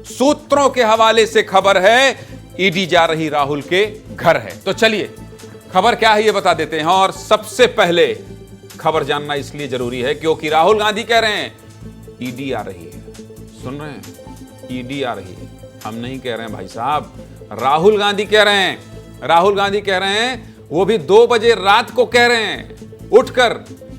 सूत्रों के हवाले से खबर है, ईडी जा रही राहुल के घर है। तो चलिए खबर क्या है ये बता देते हैं। और सबसे पहले खबर जानना इसलिए जरूरी है क्योंकि राहुल गांधी कह रहे हैं ईडी आ रही है। सुन रहे हैं, ईडी आ रही है। हम नहीं कह रहे हैं भाई साहब, राहुल गांधी कह रहे हैं। राहुल गांधी कह रहे हैं, वो भी 2 बजे रात को कह रहे हैं उठकर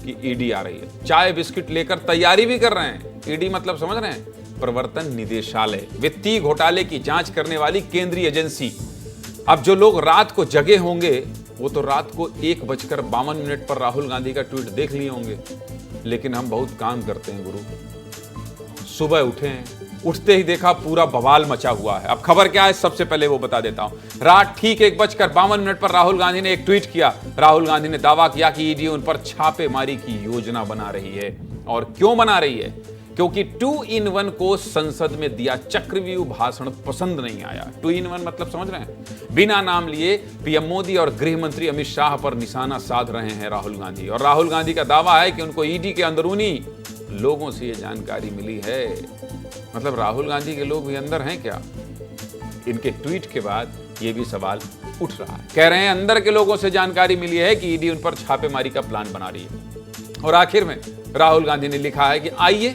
कि ईडी आ रही है। चाय बिस्किट लेकर तैयारी भी कर रहे हैं। ईडी मतलब समझ रहे हैं, प्रवर्तन निदेशालय, वित्तीय घोटाले की जांच करने वाली केंद्रीय एजेंसी। अब जो लोग रात को जगे होंगे वो तो रात को 1:52 पर राहुल गांधी का ट्वीट देख लिए होंगे। लेकिन हम बहुत काम करते हैं गुरु। सुबह उठे हैं, उठते ही देखा पूरा बवाल मचा हुआ है। अब खबर क्या है सबसे पहले वो बता देता हूं। रात ठीक 1:52 पर राहुल गांधी ने एक ट्वीट किया। राहुल गांधी ने दावा किया कि ईडी उन पर छापेमारी की योजना बना रही है। और क्यों बना रही है? क्योंकि 2-in-1 को संसद में दिया चक्रव्यूह भाषण पसंद नहीं आया। 2-in-1 मतलब समझ रहे हैं? बिना नाम लिए पीएम मोदी और गृह मंत्री अमित शाह पर निशाना साध रहे हैं राहुल गांधी। और राहुल गांधी का दावा है कि उनको ईडी के अंदरूनी लोगों से यह जानकारी मिली है। मतलब राहुल गांधी के लोग भी अंदर हैं क्या? इनके ट्वीट के बाद यह भी सवाल उठ रहा है। कह रहे हैं अंदर के लोगों से जानकारी मिली है कि ईडी उन पर छापेमारी का प्लान बना रही है। और आखिर में राहुल गांधी ने लिखा है कि आइए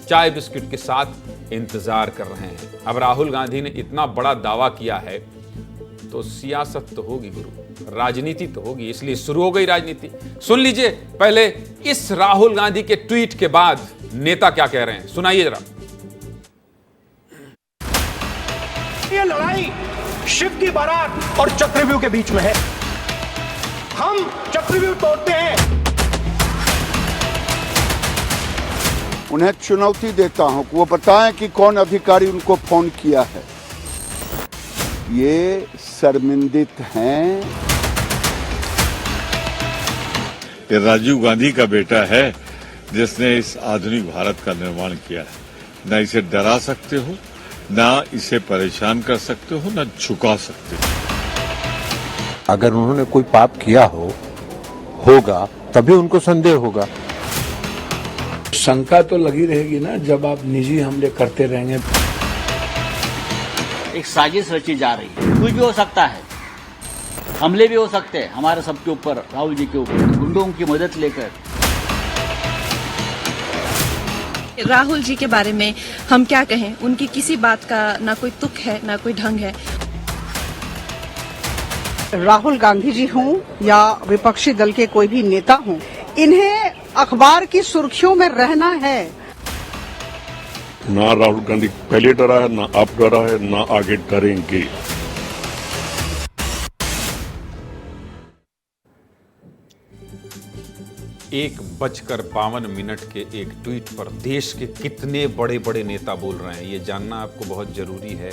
चाय बिस्किट के साथ इंतजार कर रहे हैं। अब राहुल गांधी ने इतना बड़ा दावा किया है तो सियासत तो होगी गुरु, राजनीति तो होगी। इसलिए शुरू हो गई राजनीति। सुन लीजिए पहले इस राहुल गांधी के ट्वीट के बाद नेता क्या कह रहे हैं, सुनाइए जरा। ये लड़ाई शिव की बारात और चक्रव्यूह के बीच में है। हम चक्रव्यूह तोड़ते हैं। उन्हें चुनौती देता हूं कि वो बताएं कि कौन अधिकारी उनको फोन किया है। ये शर्मिंदित हैं। ये राजीव गांधी का बेटा है जिसने इस आधुनिक भारत का निर्माण किया है। न इसे डरा सकते हो, न इसे परेशान कर सकते हो, न झुका सकते हो। अगर उन्होंने कोई पाप किया होगा तभी उनको संदेह होगा। शंका तो लगी रहेगी ना जब आप निजी हमले करते रहेंगे। एक साजिश रची जा रही है। कुछ भी हो सकता है, हमले भी हो सकते हैं हमारे सबके ऊपर, राहुल जी के ऊपर, गुंडों की मदद लेकर। राहुल जी के बारे में हम क्या कहें, उनकी किसी बात का ना कोई तुक है ना कोई ढंग है। राहुल गांधी जी हों या विपक्षी दल के कोई भी नेता हों, इन्हें अखबार की सुर्खियों में रहना है। ना राहुल गांधी पहले डरा है, ना आप डरा है, ना आगे डरेंगे। एक 1:52 के एक ट्वीट पर देश के कितने बड़े बड़े नेता बोल रहे हैं, ये जानना आपको बहुत जरूरी है।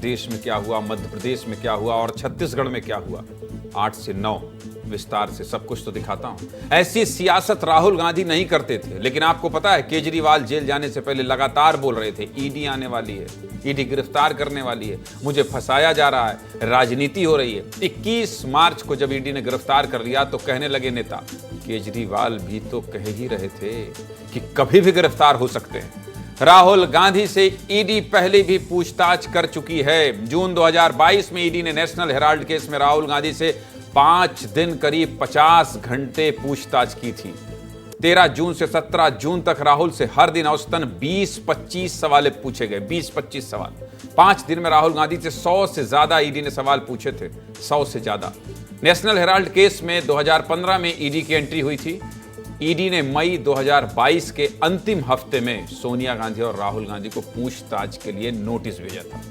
देश में क्या हुआ, मध्य प्रदेश में क्या हुआ और छत्तीसगढ़ में क्या हुआ। 8 से 9 विस्तार से सब कुछ तो दिखाता हूं। ऐसी सियासत राहुल गांधी नहीं करते थे। लेकिन आपको पता है केजरीवाल जेल जाने से पहले लगातार बोल रहे थे ईडी आने वाली है, ईडी गिरफ्तार करने वाली है, मुझे फंसाया जा रहा है, राजनीति हो रही है। 21 मार्च को जब ईडी ने गिरफ्तार कर लिया तो कहने लगे नेता, केजरीवाल भी तो कह ही रहे थे कि कभी भी गिरफ्तार हो सकते हैं। राहुल गांधी से ईडी पहले भी पूछताछ कर चुकी है। जून 2022 में ईडी ने नेशनल हेराल्ड केस में राहुल गांधी से 5 दिन करीब 50 घंटे पूछताछ की थी। 13 जून से 17 जून तक राहुल से हर दिन औसतन 20-25 सवाल पूछे गए। 20-25 सवाल। 5 दिन में राहुल गांधी से 100 से ज्यादा ईडी ने सवाल पूछे थे। 100 से ज्यादा। नेशनल हेराल्ड केस में 2015 में ईडी की एंट्री हुई थी। ईडी ने मई 2022 के अंतिम हफ्ते में सोनिया गांधी और राहुल गांधी को पूछताछ के लिए नोटिस भेजा था,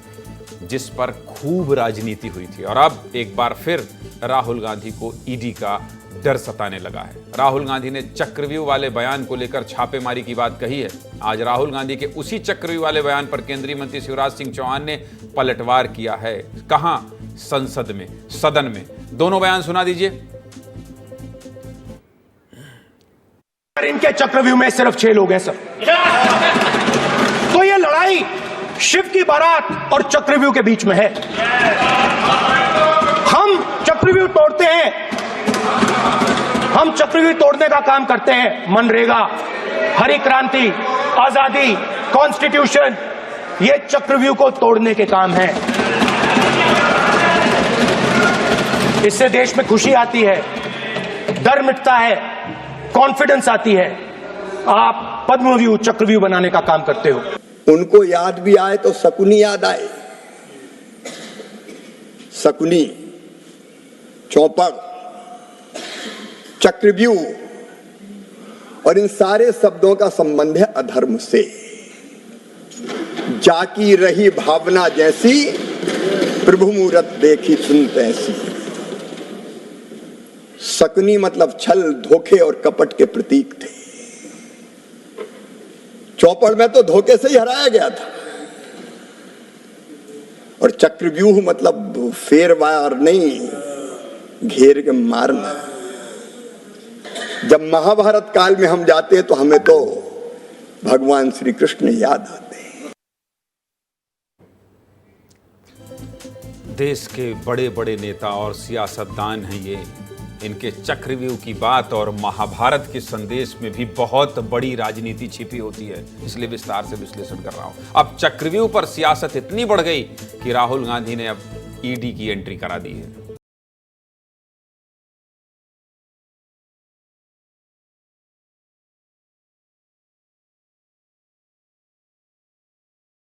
जिस पर खूब राजनीति हुई थी। और अब एक बार फिर राहुल गांधी को ईडी का डर सताने लगा है। राहुल गांधी ने चक्रव्यूह वाले बयान को लेकर छापेमारी की बात कही है। आज राहुल गांधी के उसी चक्रव्यूह वाले बयान पर केंद्रीय मंत्री शिवराज सिंह चौहान ने पलटवार किया है। कहां? संसद में, सदन में। दोनों बयान सुना दीजिए। इनके चक्रव्यूह में सिर्फ 6 लोग हैं सर। तो ये लड़ाई शिव की बारात और चक्रव्यूह के बीच में है। हम चक्रव्यूह तोड़ते हैं। हम चक्रव्यूह तोड़ने का काम करते हैं। मनरेगा, हरी क्रांति, आजादी, कॉन्स्टिट्यूशन, ये चक्रव्यूह को तोड़ने के काम है। इससे देश में खुशी आती है, डर मिटता है, कॉन्फिडेंस आती है। आप पद्मव्यूह चक्रव्यूह बनाने का काम करते हो। उनको याद भी आए तो शकुनी याद आए। शकुनी, चौपड़, चक्रव्यूह और इन सारे शब्दों का संबंध है अधर्म से। जाकी रही भावना जैसी, प्रभु मूरत देखी सुनते ऐसी। शकुनी मतलब छल, धोखे और कपट के प्रतीक थे। चौपड़ में तो धोखे से ही हराया गया था। और चक्रव्यूह मतलब फेरवार नहीं, घेर के मारना। जब महाभारत काल में हम जाते हैं तो हमें तो भगवान श्री कृष्ण याद आते हैं। देश के बड़े बड़े नेता और सियासतदान हैं ये। इनके चक्रव्यूह की बात और महाभारत के संदेश में भी बहुत बड़ी राजनीति छिपी होती है, इसलिए विस्तार से विश्लेषण कर रहा हूं। अब चक्रव्यूह पर सियासत इतनी बढ़ गई कि राहुल गांधी ने अब ईडी की एंट्री करा दी है।